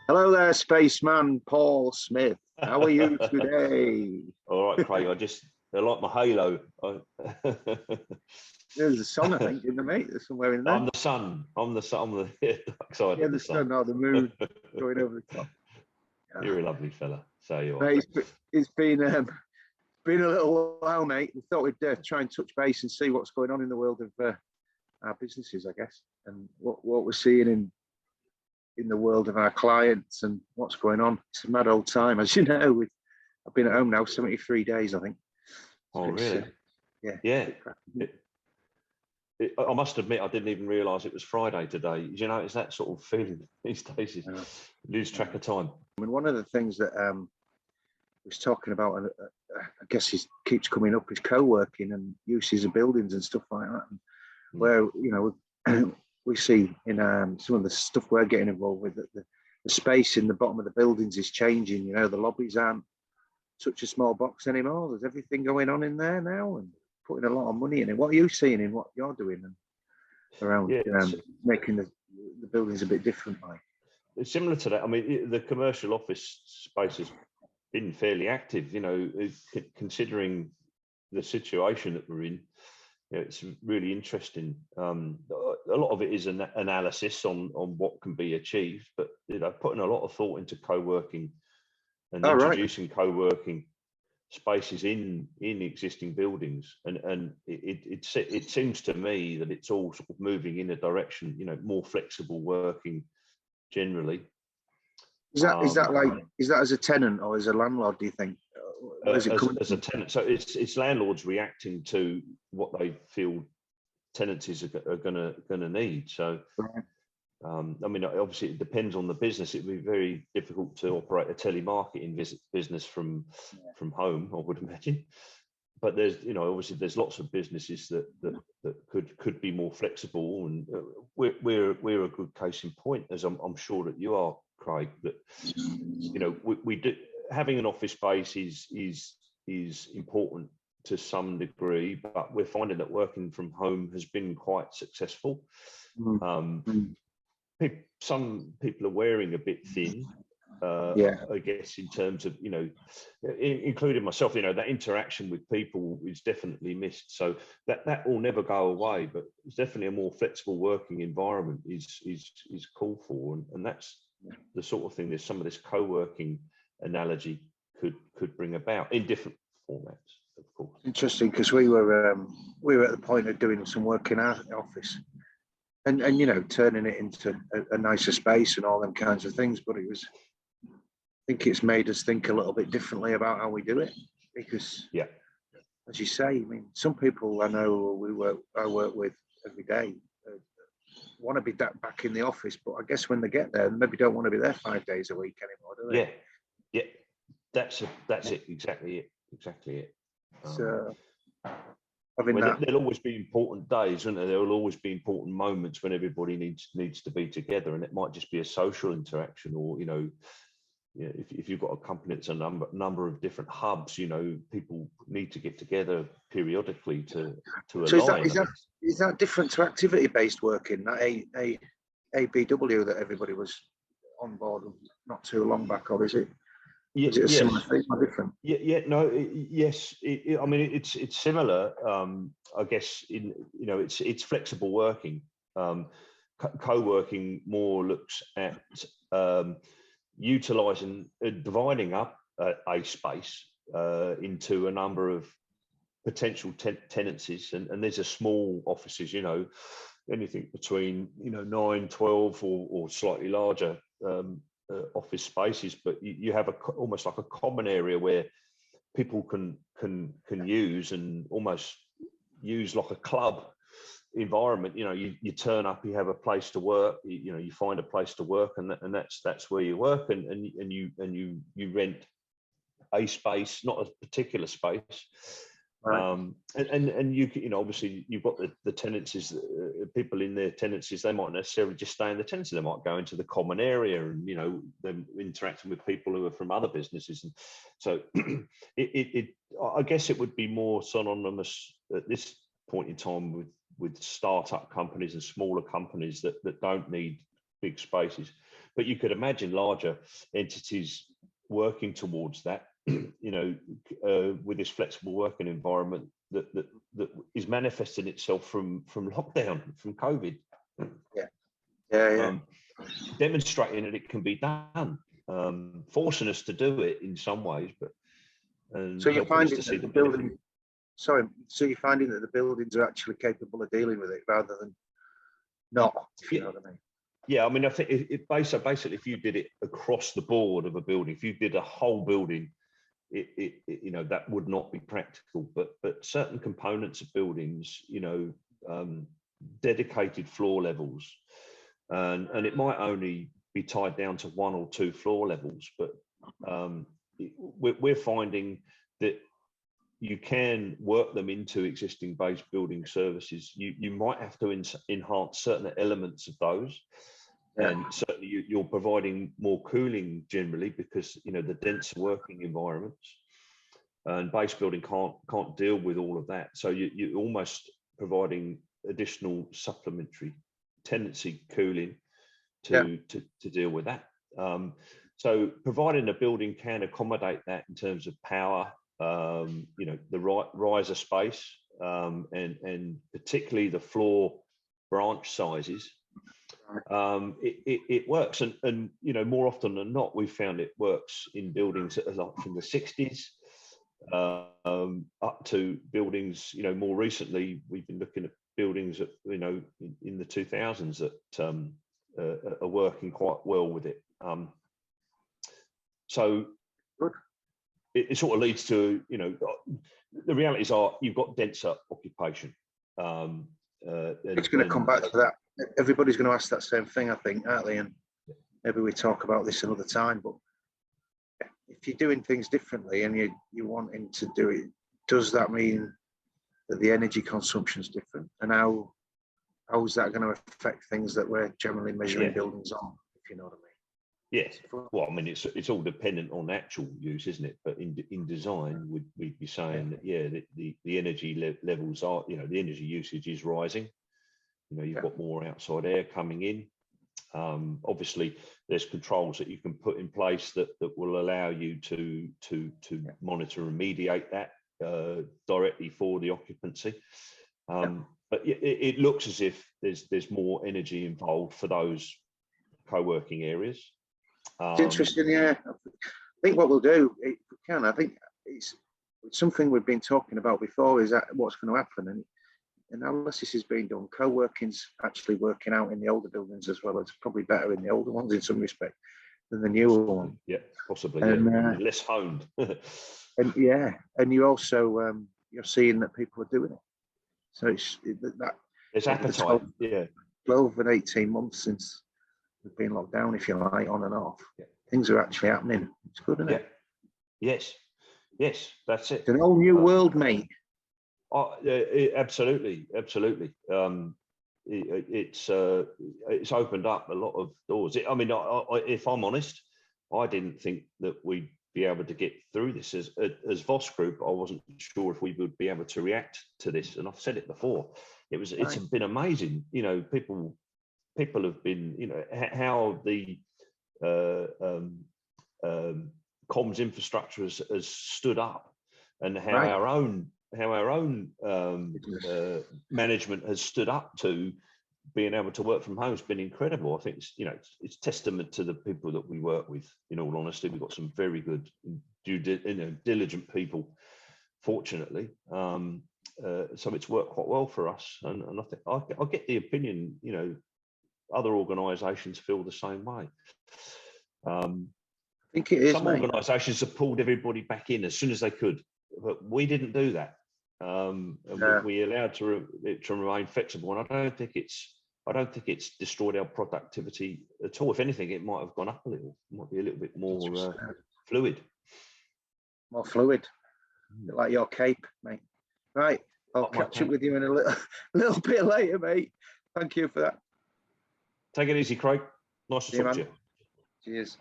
Hello there, spaceman Paul Smith. How are you today? All right, Craig. I like my halo. There's a sun, I think, in the mate. There's somewhere in there. I'm the sun. I'm the sun. I'm the dark side Yeah, of the the sun. sun or the moon going over the top. You're a lovely fella. So you are. Mate, it's been a little while, mate. We thought we'd try and touch base and see what's going on in the world of our businesses, I guess, and what we're seeing in the world of our clients and what's going on. It's a mad old time, as you know. I've been at home now 73 days, I think. So oh, really? Yeah. I must admit, I didn't even realise it was Friday today. You know, it's that sort of feeling these days. You lose track of time. I mean, one of the things that was talking about, and I guess he keeps coming up, is co-working and uses of buildings and stuff like that. And where, you know, we see in some of the stuff we're getting involved with that the space in the bottom of the buildings is changing. You know, the lobbies aren't such a small box anymore. There's everything going on in there now and putting a lot of money in it. What are you seeing in what you're doing and around making the buildings a bit different? Like, it's similar to that. I mean, the commercial office space has been fairly active, you know, considering the situation that we're in. You know, it's really interesting. A lot of it is an analysis on what can be achieved, but you know, putting a lot of thought into co-working and introducing co-working spaces in existing buildings, and it seems to me that it's all sort of moving in a direction, you know, more flexible working generally. Is that as a tenant or as a landlord, do you think? As a tenant, so it's landlords reacting to what they feel tenancies are going to need. So, I mean, obviously, it depends on the business. It would be very difficult to operate a telemarketing business from home, I would imagine. But there's, you know, obviously there's lots of businesses that could be more flexible, and we're a good case in point, as I'm sure that you are, Craig. That, you know, we do. Having an office space is important to some degree, but we're finding that working from home has been quite successful. Some people are wearing a bit thin, I guess, in terms of, you know, including myself, you know, that interaction with people is definitely missed. So that will never go away, but it's definitely a more flexible working environment is called for, and that's the sort of thing that some of this co-working analogy could bring about in different formats, of course. Interesting, because we were at the point of doing some work in our office, and you know, turning it into a nicer space and all them kinds of things. But I think it's made us think a little bit differently about how we do it, because as you say, I mean, some people I know I work with every day want to be back in the office, but I guess when they get there, maybe don't want to be there 5 days a week anymore, do they? Yeah, that's it. Exactly it. So, there'll always be important days, and there will always be important moments when everybody needs to be together, and it might just be a social interaction, or, you know, if you've got a company that's a number of different hubs, you know, people need to get together periodically to align. So is that different to activity-based working, that ABW that everybody was on board with not too long back, or is it? Is it a similar thing or different? Yes. I mean, it's similar. I guess it's flexible working. Co-working more looks at utilising, dividing up a space into a number of potential tenancies, and there's a small offices, you know, anything between 9, 12 or slightly larger office spaces, but you have almost like a common area where people can use, and almost use like a club environment. You know, you turn up, you have a place to work, you find a place to work, and that's where you work, and you rent a space, not a particular space. Right. And you know, obviously you've got the tenancies, people in their tenancies, they might necessarily just stay in the tenancy, they might go into the common area, and, you know, them interacting with people who are from other businesses. And so I guess it would be more synonymous at this point in time with startup companies and smaller companies that don't need big spaces. But you could imagine larger entities working towards that, with this flexible working environment that is manifesting itself from lockdown, from COVID. Demonstrating that it can be done, forcing us to do it in some ways, but so you're finding to see that the building. Sorry, so you're finding that the buildings are actually capable of dealing with it rather than not, if you know what I mean. Yeah, I mean, I think basically, if you did it across the board of a building, if you did a whole building, that would not be practical. But certain components of buildings, dedicated floor levels, and it might only be tied down to 1 or 2 floor levels, but we're finding that you can work them into existing base building services. You might have to enhance certain elements of those. And certainly you're providing more cooling generally because the denser working environments, and base building can't deal with all of that. So you're almost providing additional supplementary tenancy cooling to deal with that. So providing a building can accommodate that in terms of power, the riser space, and particularly the floor branch sizes. It works, and more often than not, we've found it works in buildings that are like from the 60s up to buildings. More recently, we've been looking at buildings that in the 2000s that are working quite well with it. So it sort of leads to the realities are you've got denser occupation. It's going to come back to that. Everybody's going to ask that same thing, I think, aren't they? And maybe we talk about this another time. But if you're doing things differently and you're wanting to do it, does that mean that the energy consumption is different? And how is that going to affect things that we're generally measuring buildings on? If you know what I mean. Yes. Well, I mean, it's all dependent on actual use, isn't it? But in design, we'd be saying that the energy levels are, the energy usage is rising. You've got more outside air coming in. Obviously, there's controls that you can put in place that will allow you to monitor and mediate that directly for the occupancy. But it looks as if there's more energy involved for those co-working areas. It's interesting, I think what we'll do, if we can, I think it's something we've been talking about before, is that what's going to happen, and analysis is being done. Co-working's actually working out in the older buildings as well. It's probably better in the older ones in some respect than the newer one. Yeah, possibly. And, less honed. and you also you're seeing that people are doing it. So it's appetite. 12 and 18 months since we've been locked down, if you like, on and off. Things are actually happening. It's good, isn't it? Yes, that's it. It's an whole new world, mate. Absolutely. It's opened up a lot of doors. If I'm honest, I didn't think that we'd be able to get through this as Voss Group. I wasn't sure if we would be able to react to this, and I've said it before. It's been amazing. People have been, how the comms infrastructure has stood up, and how our own management has stood up to being able to work from home has been incredible. I think it's testament to the people that we work with. In all honesty, we've got some very good, diligent people, fortunately. So it's worked quite well for us, and I think I get the opinion, other organisations feel the same way. I think it is. Some organisations have pulled everybody back in as soon as they could, but we didn't do that. We allowed it to remain flexible, and I don't think it's destroyed our productivity at all. If anything, it might have gone up a little. It might be a little bit more fluid. More fluid, like your cape, mate. Right, I'll catch up with you in a little bit later, mate. Thank you for that. Take it easy, Craig. Nice to talk to you. Cheers.